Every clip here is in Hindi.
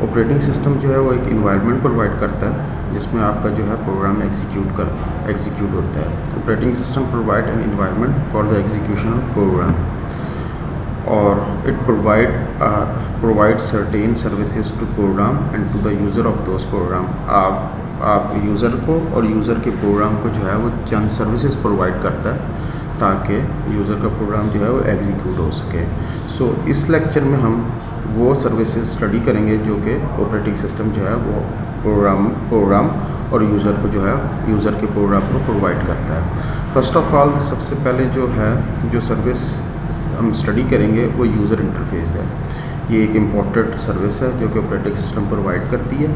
ऑपरेटिंग सिस्टम जो है वो एक इन्वायरमेंट प्रोवाइड करता है जिसमें आपका जो है प्रोग्राम एग्जीक्यूट होता है। Operating system provide an environment for the execution of program और it provide certain services to program and to the user of those program. आप यूज़र को और यूज़र के प्रोग्राम को जो है वो चंद सर्विसेज प्रोवाइड करता है ताकि यूज़र का प्रोग्राम जो है वो एग्जीक्यूट हो सके। सो इस लेक्चर में हम वो सर्विसेज स्टडी करेंगे जो कि ऑपरेटिंग सिस्टम जो है वो प्रोग्राम और यूज़र को जो है यूज़र के प्रोग्राम को प्रोवाइड करता है। फर्स्ट ऑफ ऑल सबसे पहले जो सर्विस हम स्टडी करेंगे वो यूज़र इंटरफेस है। ये एक इम्पोर्टेंट सर्विस है जो कि ऑपरेटिंग सिस्टम प्रोवाइड करती है।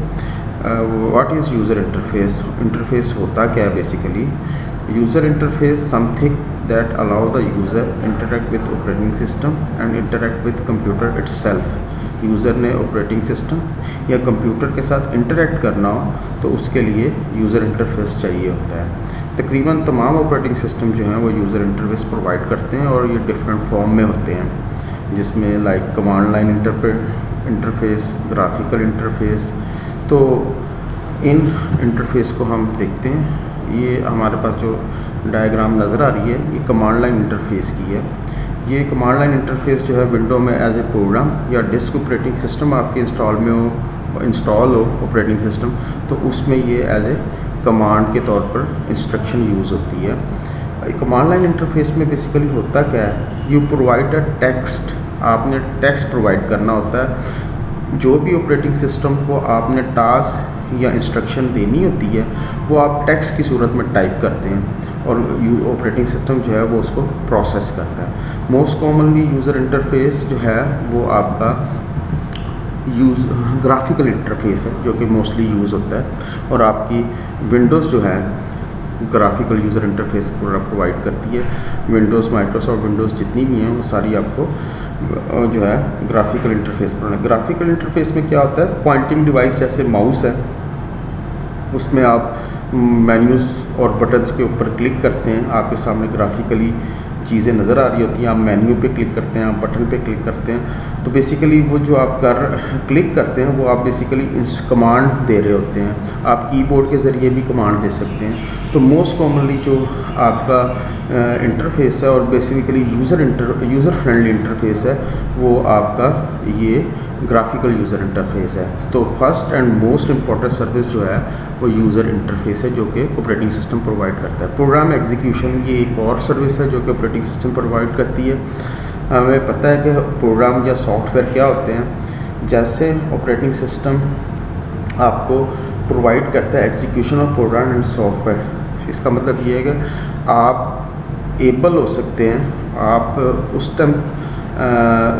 What is user interface? Interface होता क्या है basically? User interface something that allow the user interact with operating system and interact with computer itself। User ने ऑपरेटिंग सिस्टम या कंप्यूटर के साथ इंटरेक्ट करना हो तो उसके लिए यूज़र इंटरफेस चाहिए होता है। तकरीबन तमाम ऑपरेटिंग सिस्टम जो हैं वो यूज़र इंटरफेस प्रोवाइड करते हैं और ये डिफरेंट फॉर्म में होते हैं जिसमें like command line interface, graphical interface. तो इन इंटरफेस को हम देखते हैं। ये हमारे पास जो डायग्राम नज़र आ रही है ये कमांड लाइन इंटरफेस की है। ये कमांड लाइन इंटरफेस जो है विंडो में एज ए प्रोग्राम या डिस्क ऑपरेटिंग सिस्टम आपके इंस्टॉल हो ऑपरेटिंग सिस्टम तो उसमें ये एज ए कमांड के तौर पर इंस्ट्रक्शन यूज़ होती है। कमांड लाइन इंटरफेस में बेसिकली होता क्या है? You provide a text. आपने टेक्स्ट प्रोवाइड करना होता है। जो भी ऑपरेटिंग सिस्टम को आपने टास्क या इंस्ट्रक्शन देनी होती है वो आप टेक्स्ट की सूरत में टाइप करते हैं और ऑपरेटिंग सिस्टम जो है वो उसको प्रोसेस करता है। मोस्ट कॉमनली यूज़र इंटरफेस जो है वो आपका ग्राफिकल इंटरफेस है जो कि मोस्टली यूज़ होता है और आपकी विंडोज़ जो है ग्राफिकल यूज़र इंटरफेस प्रोवाइड करती है। विंडोज़, माइक्रोसॉफ्ट विंडोज़ जितनी भी हैं वो सारी आपको जो है ग्राफिकल इंटरफेस पर। ग्राफिकल इंटरफेस में क्या होता है? पॉइंटिंग डिवाइस जैसे माउस है उसमें आप मेन्यूज़ और बटन्स के ऊपर क्लिक करते हैं, आपके सामने ग्राफिकली चीज़ें नज़र आ रही होती हैं। आप मेन्यू पे क्लिक करते हैं, आप बटन पे क्लिक करते हैं तो बेसिकली वो जो आप क्लिक करते हैं वो आप बेसिकली कमांड दे रहे होते हैं। आप कीबोर्ड के ज़रिए भी कमांड दे सकते हैं। तो मोस्ट कॉमनली जो आपका इंटरफेस है और बेसिकली यूज़र फ्रेंडली इंटरफेस है वो आपका ये ग्राफिकल यूज़र इंटरफेस है। तो first and most important service जो है वो यूज़र इंटरफेस है जो कि ऑपरेटिंग सिस्टम प्रोवाइड करता है। प्रोग्राम एग्जीक्यूशन ये एक और सर्विस है जो कि ऑपरेटिंग सिस्टम प्रोवाइड करती है। हमें पता है कि प्रोग्राम या सॉफ्टवेयर क्या होते हैं। जैसे ऑपरेटिंग सिस्टम आपको प्रोवाइड करता है execution of program and software. इसका मतलब ये है कि आप एबल हो सकते हैं, आप उस टाइम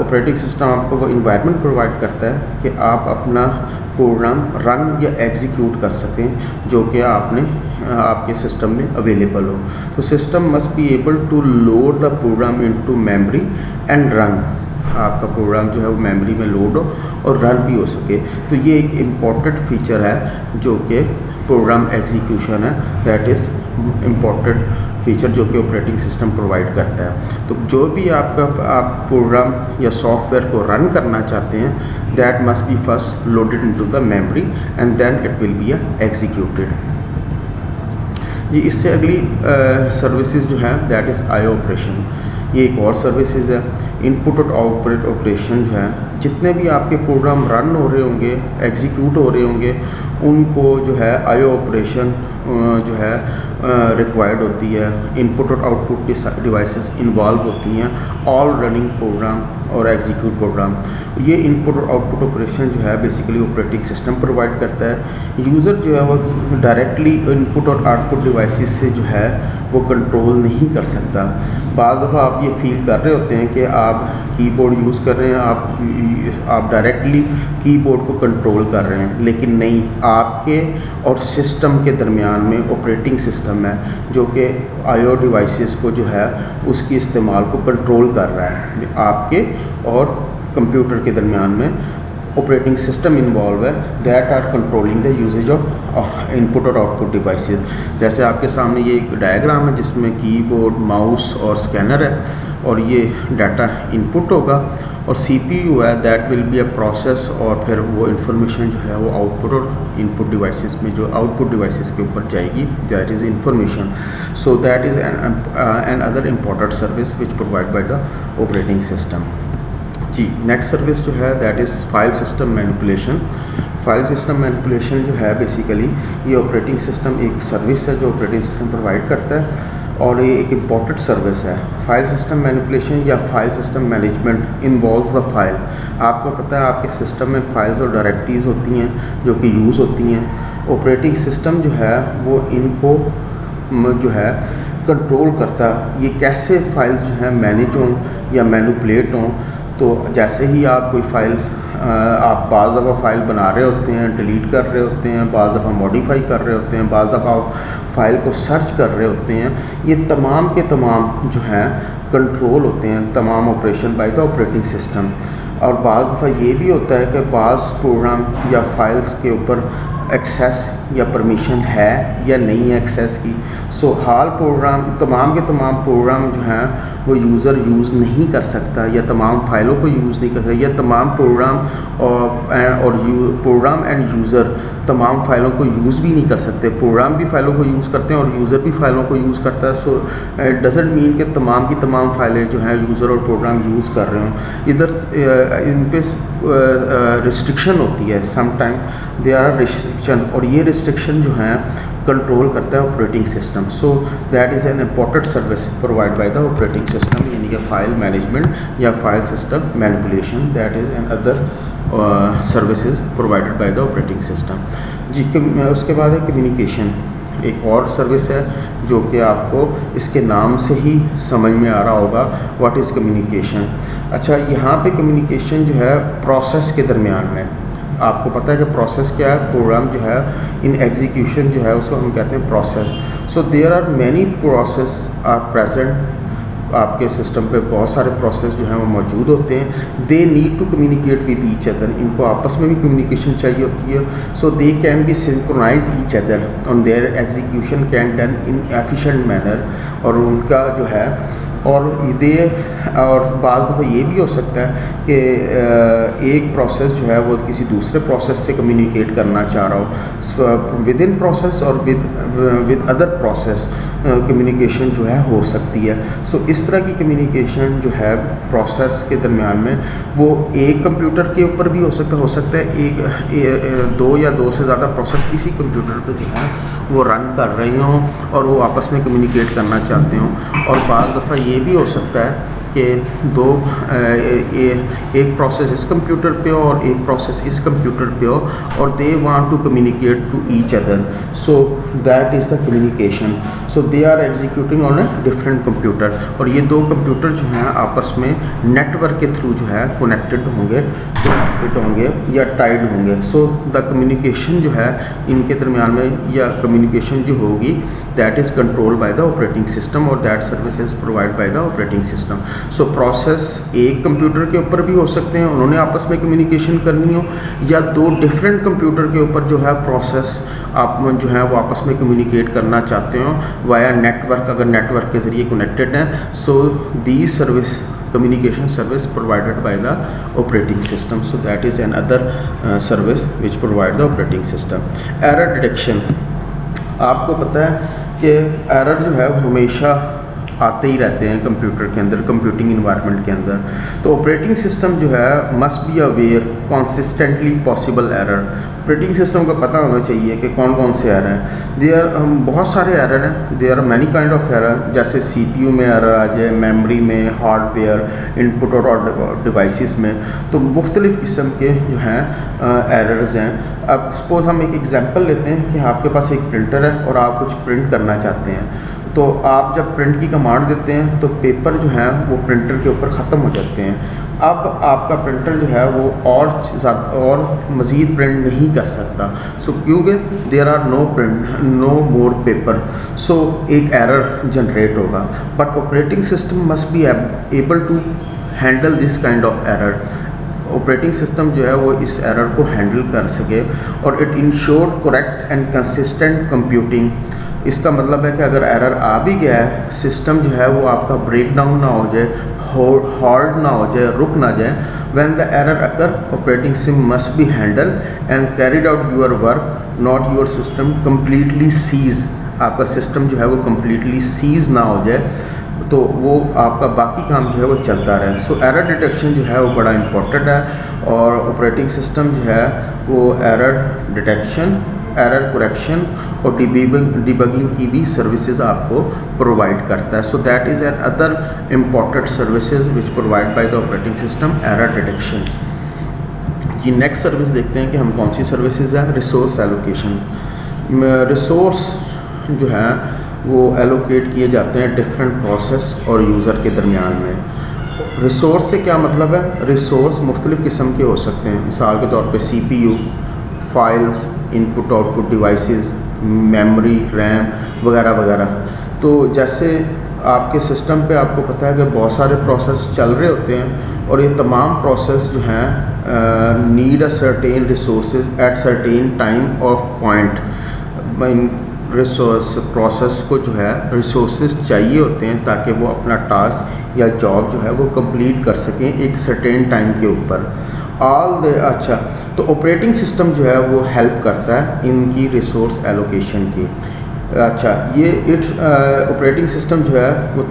ऑपरेटिंग सिस्टम आपको वो इन्वायरमेंट प्रोवाइड करता है कि आप अपना प्रोग्राम रन या एग्जीक्यूट कर सकें जो कि आपके सिस्टम में अवेलेबल हो। तो system must be able to load the program into memory and run. आपका प्रोग्राम जो है वो मेमोरी में लोड हो और रन भी हो सके। तो ये एक इम्पॉर्टेंट फीचर है जो कि प्रोग्राम एग्जीक्यूशन है। दैट इज़ इम्पॉर्टेंट फीचर जो कि ऑपरेटिंग सिस्टम प्रोवाइड करता है। तो जो भी आप प्रोग्राम या सॉफ्टवेयर को रन करना चाहते हैं that must be first loaded into the memory and then it will be executed. जी इससे अगली सर्विसेज जो है दैट इज़ आईओ ऑपरेशन। ये एक और सर्विसेज है। इनपुट और आउटपुट ऑपरेशन जो है जितने भी आपके प्रोग्राम रन हो रहे होंगे, एग्जीक्यूट हो रहे होंगे, उनको जो है आईओ ऑपरेशन जो है रिक्वायर्ड होती है। इनपुट और आउटपुट डिवाइसेस इन्वॉल्व होती हैं ऑल रनिंग प्रोग्राम और एग्जीक्यूट प्रोग्राम। ये इनपुट और आउटपुट ऑपरेशन जो है बेसिकली ऑपरेटिंग सिस्टम प्रोवाइड करता है। यूज़र जो है वो डायरेक्टली इनपुट और आउटपुट डिवाइसेस से जो है वो कंट्रोल नहीं कर सकता। बाज़ दफ़ा आप ये फील कर रहे होते हैं कि आप कीबोर्ड यूज़ कर रहे हैं, आप डायरेक्टली कीबोर्ड को कंट्रोल कर रहे हैं, लेकिन नहीं, आपके और सिस्टम के दरमियान में ऑपरेटिंग सिस्टम है जो कि आईओ डिवाइसेस को जो है उसकी इस्तेमाल को कंट्रोल कर रहा है। आपके और कंप्यूटर के दरमियान में ऑपरेटिंग सिस्टम इन्वॉल्व है that are controlling the usages of input और आउटपुट डिवाइसेस। जैसे आपके सामने ये एक डायग्राम है जिसमें कीबोर्ड, माउस और स्कैनर है और ये डाटा इनपुट होगा और CPU है that will be a process, और फिर वो इंफॉर्मेशन जो है वो आउटपुट और इनपुट डिवाइसेस में जो आउटपुट डिवाइसेस के ऊपर जाएगी, that is information. So that is N other important service which provide by the operating system. जी, नेक्स्ट सर्विस जो है that is file system manipulation. File system manipulation जो है बेसिकली ये ऑपरेटिंग सिस्टम एक सर्विस है जो ऑपरेटिंग सिस्टम प्रोवाइड करता है, और ये एक इम्पॉर्टेंट सर्विस है. फाइल सिस्टम मैनिपुलेशन या file system management involves the file. आपको पता है आपके सिस्टम में फाइल्स और डायरेक्टरीज होती हैं जो कि यूज़ होती हैं. ऑपरेटिंग सिस्टम जो है वो इनको जो है कंट्रोल करता है, ये कैसे फाइल्स जो हैं मैनेज हों या मैनिपुलेट हों. तो जैसे ही आप कोई फ़ाइल आप बाज़ दफ़ा फ़ाइल बना रहे होते हैं, डिलीट कर रहे होते हैं, बाज़ दफ़ा मॉडिफाई कर रहे होते हैं, बाज़ दफ़ा आप फ़ाइल को सर्च कर रहे होते हैं, ये तमाम के तमाम जो हैं कंट्रोल होते हैं, तमाम operation bye the operating system. और बाज़ दफ़ा ये भी होता है कि बाज़ प्रोग्राम या फाइल्स के ऊपर एक्सेस या परमिशन है या नहीं है एक्सेस की. सो हाल प्रोग्राम तमाम के तमाम प्रोग्राम जो हैं वो यूज़र यूज़ नहीं कर सकता, या तमाम फ़ाइलों को यूज़ नहीं कर सकता, या तमाम प्रोग्राम और प्रोग्राम एंड यूज़र तमाम फ़ाइलों को यूज़ भी नहीं कर सकते. प्रोग्राम भी फ़ाइलों को यूज़ करते हैं और यूज़र भी फ़ाइलों को यूज़ करता है. सो इट डजंट मीन कि तमाम की तमाम फ़ाइलें जो हैं यूज़र और प्रोग्राम यूज़ कर रहे हों. इधर इन पे रिस्ट्रिक्शन होती है, some time they are restriction, और ये रिस्ट्रिक्शन जो हैं कंट्रोल करता है operating system. So that is an important service provide by the operating system, यानी कि फाइल मैनेजमेंट या file system manipulation. That is N other services provided by the operating system. जी, उसके बाद है कम्युनिकेशन. एक और सर्विस है जो कि आपको इसके नाम से ही समझ में आ रहा होगा, व्हाट इज़ कम्युनिकेशन. अच्छा, यहाँ पे कम्युनिकेशन जो है प्रोसेस के दरमियान में. आपको पता है कि प्रोसेस क्या है. प्रोग्राम जो है इन एग्जीक्यूशन जो है उसको हम कहते हैं process. So there are many process are present. आपके सिस्टम पे बहुत सारे प्रोसेस जो हैं वो मौजूद होते हैं. They need to communicate with each other. इनको आपस में भी कम्युनिकेशन चाहिए होती है. So they can be synchronise each other on their execution can done in efficient manner. और उनका जो है और बाज़ दफ़ा ये भी हो सकता है कि एक प्रोसेस जो है वो किसी दूसरे प्रोसेस से कम्युनिकेट करना चाह रहा हो. विद इन प्रोसेस और विद अदर प्रोसेस कम्युनिकेशन जो है हो सकती है. सो इस तरह की कम्युनिकेशन जो है प्रोसेस के दरमियान में वो एक कंप्यूटर के ऊपर भी हो सकता है एक दो या दो से ज़्यादा प्रोसेस किसी कंप्यूटर पर जो है वो रन कर रहे हों और वो आपस में कम्युनिकेट करना चाहते हों. और बाज़ दफ़ा ये भी हो सकता है कि एक प्रोसेस इस कंप्यूटर पे हो और एक प्रोसेस इस कंप्यूटर पे हो और they want to communicate to each other. So that is the communication. So they are executing on a different computer, और ये दो कंप्यूटर जो हैं आपस में नेटवर्क के थ्रू जो है कनेक्टेड होंगे या टाइड होंगे. सो द कम्युनिकेशन जो है इनके दरमियान में या कम्युनिकेशन जो होगी that is control by the operating system, और that service is provide by the operating system. So process एक कंप्यूटर के ऊपर भी हो सकते हैं, उन्होंने आपस में कम्युनिकेशन करनी हो, या दो डिफरेंट कंप्यूटर के ऊपर जो है प्रोसेस आप जो है वो आपस में कम्युनिकेट करना चाहते हो वाया नेटवर्क, अगर नेटवर्क के ज़रिए कनेक्टेड हैं. सो दी service communication service provided by the operating system. So that is another service which provide the operating system. Error detection. आपको पता है कि एरर जो है वो हमेशा आते ही रहते हैं कंप्यूटर के अंदर, कंप्यूटिंग इन्वायरमेंट के अंदर. तो ऑपरेटिंग सिस्टम जो है must be aware consistently possible error. Operating system को पता होना चाहिए कि कौन कौन से एरर हैं. देयर बहुत सारे एरर हैं. There are many kind of error. जैसे CPU में एरर आ जाए, मेमोरी में, हार्डवेयर, इनपुट और डिवाइसेस में. तो मुख्तलिफ़ किस्म के जो हैं एरर्स हैं. अब सपोज़ हम एक एग्जांपल लेते हैं कि आपके पास एक प्रिंटर है और आप कुछ प्रिंट करना चाहते हैं. तो आप जब प्रिंट की कमांड देते हैं तो पेपर जो है वो प्रिंटर के ऊपर ख़त्म हो जाते हैं. अब आपका प्रिंटर जो है वो और मज़ीद प्रिंट नहीं कर सकता. सो क्योंकि there are no more paper. So एक एरर जनरेट होगा. But operating system must be able to handle this kind of error. Operating system जो है वो इस एरर को हैंडल कर सके और it ensure correct and consistent computing. इसका मतलब है कि अगर एरर आ भी गया है, सिस्टम जो है वो आपका ब्रेक डाउन ना हो जाए, हॉल्ड ना हो जाए, रुक ना जाए। When the error occur operating system must be handle and carried out your work, not your system completely cease. आपका सिस्टम जो है वो कम्प्लीटली सीज ना हो जाए, तो वो आपका बाकी काम जो है वो चलता रहे। सो एरर डिटेक्शन जो है वो बड़ा इम्पोर्टेंट है, और ऑपरेटिंग सिस्टम जो है वो एरर डिटेक्शन, एरर करेक्शन और डिबगिंग की भी सर्विसेज आपको प्रोवाइड करता है। सो that is N other important services which provide by the operating system, error detection. ये नेक्स्ट सर्विस देखते हैं कि हम कौन सी सर्विसेज है। Resource allocation. रिसोर्स जो है वो एलोकेट किए जाते हैं डिफरेंट प्रोसेस और यूज़र के दरमियान में। रिसोर्स से क्या मतलब है? रिसोर्स मुख्तलिफ़ किस्म के हो सकते हैं। मिसाल के तौर पे CPU, files, input output devices, memory, RAM वगैरह वगैरह। तो जैसे आपके सिस्टम पे आपको पता है कि बहुत सारे प्रोसेस चल रहे होते हैं, और ये तमाम प्रोसेस जो हैं need a certain resources at certain time of point. Resource process को जो है रिसोर्सेज चाहिए होते हैं ताकि वो अपना टास्क या जॉब जो है वो कंप्लीट कर सकें एक सर्टेन टाइम के ऊपर। अच्छा, तो ऑपरेटिंग सिस्टम जो है वो हेल्प करता है इनकी रिसोर्स एलोकेशन की। अच्छा, ये ऑपरेटिंग सिस्टम जो है वो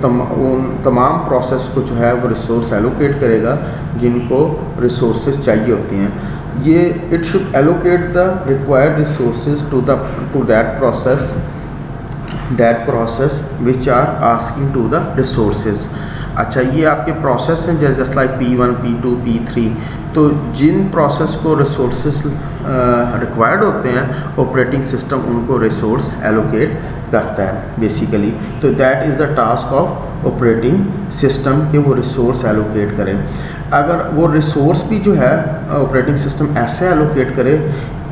उन तमाम प्रोसेस को जो है वो रिसोर्स एलोकेट करेगा जिनको रिसोर्सेज चाहिए होती हैं। ये it should allocate the required resources to that process which are asking to the resources. अच्छा, ये आपके प्रोसेस हैं just like P1, P2, P3। तो जिन प्रोसेस को रिसोर्सेज रिक्वायर्ड होते हैं, ऑपरेटिंग सिस्टम उनको रिसोर्स एलोकेट करता है बेसिकली। तो that is the task of operating system कि वो रिसोर्स एलोकेट करें। अगर वो रिसोर्स भी जो है ऑपरेटिंग सिस्टम ऐसे एलोकेट करे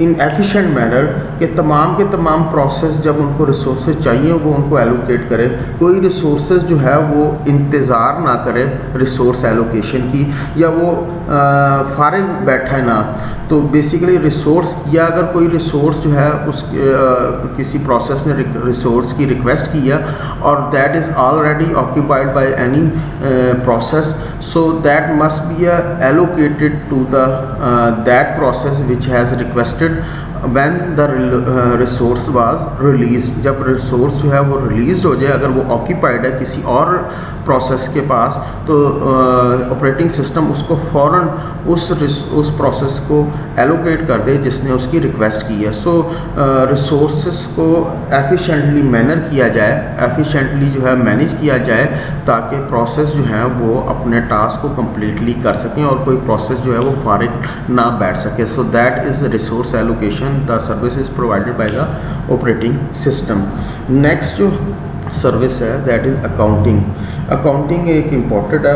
इन एफिशिएंट मैनर कि तमाम प्रोसेस जब उनको रिसोर्सेज चाहिए वो उनको एलोकेट करे। कोई रिसोर्सेज जो है वो इंतज़ार ना करे रिसोर्स एलोकेशन की, या वो फारिग बैठा ना। तो बेसिकली रिसोर्स, या अगर कोई रिसोर्स जो है उस किसी प्रोसेस ने रिसोर्स की रिक्वेस्ट की है और that is already occupied by any process, so that must be allocated to the that process which has requested when the resource was released। जब रिसोर्स जो है वो रिलीज हो जाए, अगर वो ऑक्यूपाइड है किसी और प्रोसेस के पास, तो ऑपरेटिंग सिस्टम उसको फ़ौरन उस प्रोसेस को एलोकेट कर दे जिसने उसकी रिक्वेस्ट की है। सो रिसोर्सेस को एफिशिएंटली मैनर किया जाए, एफिशिएंटली जो है मैनेज किया जाए, ताकि प्रोसेस जो है वो अपने टास्क को कम्प्लीटली कर सकें और कोई प्रोसेस जो है वो फारिग ना बैठ सके। सो that is resource allocation, the service is provided by the operating system. Next जो सर्विस है दैट इज़ अकाउंटिंग। अकाउंटिंग एक इम्पॉर्टेंट है।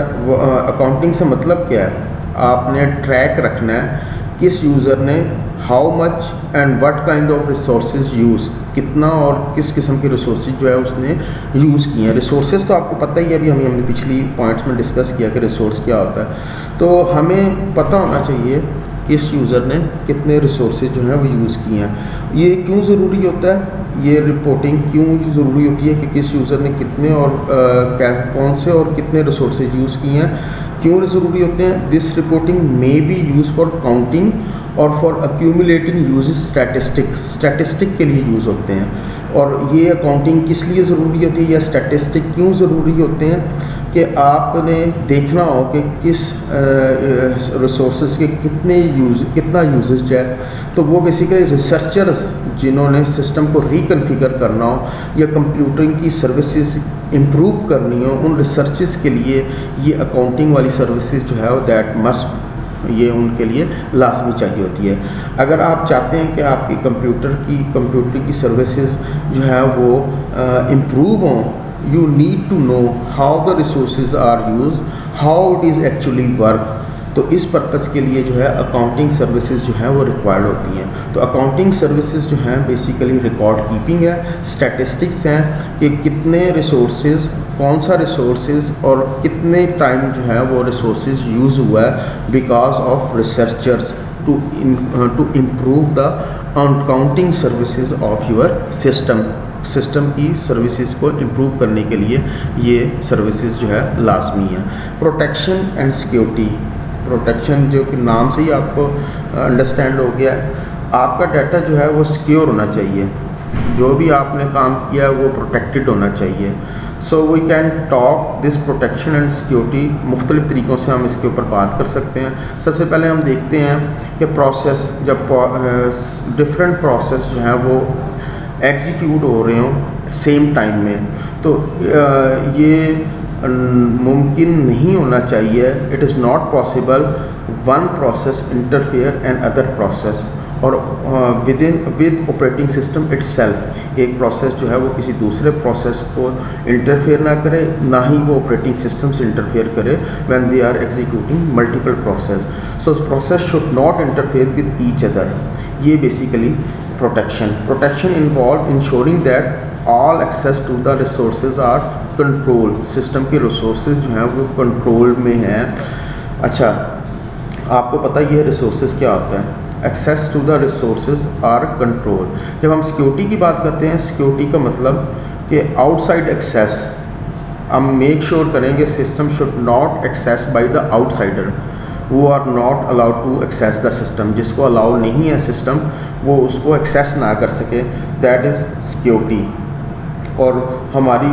अकाउंटिंग से मतलब क्या है? आपने ट्रैक रखना है किस यूज़र ने how much and what kind of resources use, कितना और किस किस्म के रिसोर्सेज जो है उसने यूज़ किए हैं। रिसोर्सेज तो आपको पता ही है, अभी हमने पिछली पॉइंट्स में डिस्कस किया कि रिसोर्स क्या होता है। तो हमें पता होना चाहिए किस यूज़र ने कितने रिसोर्सेज जो हैं वो यूज़ किए हैं। ये क्यों ज़रूरी होता है? ये रिपोर्टिंग क्यों ज़रूरी होती है कि किस यूज़र ने कितने और कौन से और कितने रिसोर्सेज यूज़ किए हैं, क्यों ज़रूरी होते हैं? This reporting may be use for counting और फॉर अक्यूमुलेटिंग यूज स्टैटिस्टिक के लिए यूज़ होते हैं। और ये अकाउंटिंग किस लिए ज़रूरी होती है या स्टैटिस्टिक क्यों ज़रूरी होते हैं? कि आपने देखना हो कि किस रिसोर्सेज के कितना यूजेज है। तो वो बेसिकली रिसर्चर्स जिन्होंने सिस्टम को रिकन्फिगर करना हो या कंप्यूटिंग की सर्विसेज इम्प्रूव करनी हो, उन रिसर्चेस के लिए ये अकाउंटिंग वाली सर्विसेज जो है दैट मस्ट, ये उनके लिए लाजमी चाहिए होती है। अगर आप चाहते हैं कि आपकी कंप्यूटर की सर्विसेज जो है वो इम्प्रूव हों, you need to know how the resources are used, how it is actually work। तो इस पर्पस के लिए जो है अकाउंटिंग सर्विसेज जो हैं वो रिक्वायर्ड होती हैं। तो अकाउंटिंग सर्विसेज जो हैं बेसिकली रिकॉर्ड कीपिंग है, स्टैटिस्टिक्स हैं कि कितने रिसोर्सेज, कौन सा रिसोर्सेज और कितने टाइम जो है वो रिसोर्सेज यूज़ हुआ है because of researchers to improve the accounting services of your system. System की सर्विसेज को इम्प्रूव करने के लिए ये सर्विसेज जो है लाजमी है। प्रोटेक्शन एंड सिक्योरिटी, प्रोटेक्शन जो कि नाम से ही आपको अंडरस्टैंड हो गया है, आपका डाटा जो है वो सिक्योर होना चाहिए, जो भी आपने काम किया है वो प्रोटेक्टेड होना चाहिए। So we can talk this protection and security, मुख्तलिफ़ तरीक़ों से हम इसके ऊपर बात कर सकते हैं। सबसे पहले हम देखते हैं कि प्रोसेस, जब डिफरेंट प्रोसेस जो हैं वो एग्जीक्यूट हो रहे हों सेम टाइम में, तो ये मुमकिन नहीं होना चाहिए। It is not possible one process interfere and other process, और विद ऑपरेटिंग सिस्टम इट्सेल्फ, एक प्रोसेस जो है वो किसी दूसरे प्रोसेस को इंटरफेयर ना करे, ना ही वो ऑपरेटिंग सिस्टम से इंटरफेयर करे when they are executing multiple process. So process should not interfere with each other. ये basically protection involve ensuring that all access to the resources are control, system के रिसोर्सेज जो हैं वो कंट्रोल में हैं। अच्छा, आपको पता ही है रिसोर्सेज क्या होता है, access to the resources are control. जब हम सिक्योरिटी की बात करते हैं, सिक्योरिटी का मतलब कि आउटसाइड एक्सेस, हम मेक श्योर करेंगे system should not access by the outsider, वो are not allowed to access the system, जिसको अलाउ नहीं है सिस्टम वो उसको एक्सेस ना कर सके, दैट इज़ सिक्योरिटी। और हमारी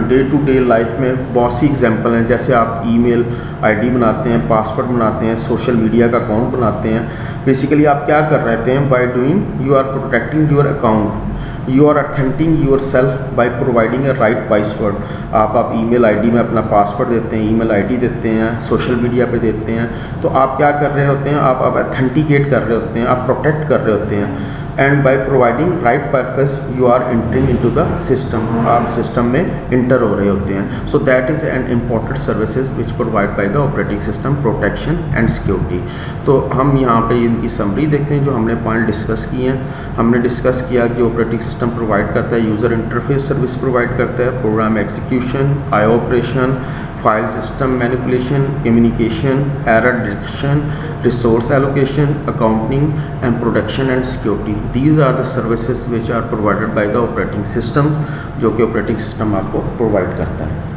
डे टू डे लाइफ में बहुत सी एग्जांपल हैं, जैसे आप ईमेल आईडी बनाते हैं, पासवर्ड बनाते हैं, सोशल मीडिया का अकाउंट बनाते हैं। बेसिकली आप क्या कर रहे हैं, by doing you are protecting your account, you are authenticating yourself by providing a right password. आप ईमेल आईडी में अपना पासवर्ड देते हैं, ईमेल आईडी देते हैं, सोशल मीडिया पे देते हैं, तो आप क्या कर रहे होते हैं, आप ऑथेंटिकेट कर रहे होते हैं, आप प्रोटेक्ट कर रहे होते हैं। And by providing right purpose you are entering into the system, आप सिस्टम में इंटर हो रहे होते हैं। So that is an important services which provide by the operating system, protection and security. तो हम यहाँ पे इनकी समरी देखते हैं, जो हमने पॉइंट डिस्कस किए हैं। हमने डिस्कस किया कि ऑपरेटिंग सिस्टम प्रोवाइड करता है यूज़र इंटरफेस सर्विस प्रोवाइड करता है, program execution, I operation, file system manipulation, communication, error detection, resource allocation, accounting and protection and security. These are the services which are provided by the operating system, जो कि ऑपरेटिंग सिस्टम आपको प्रोवाइड करता है।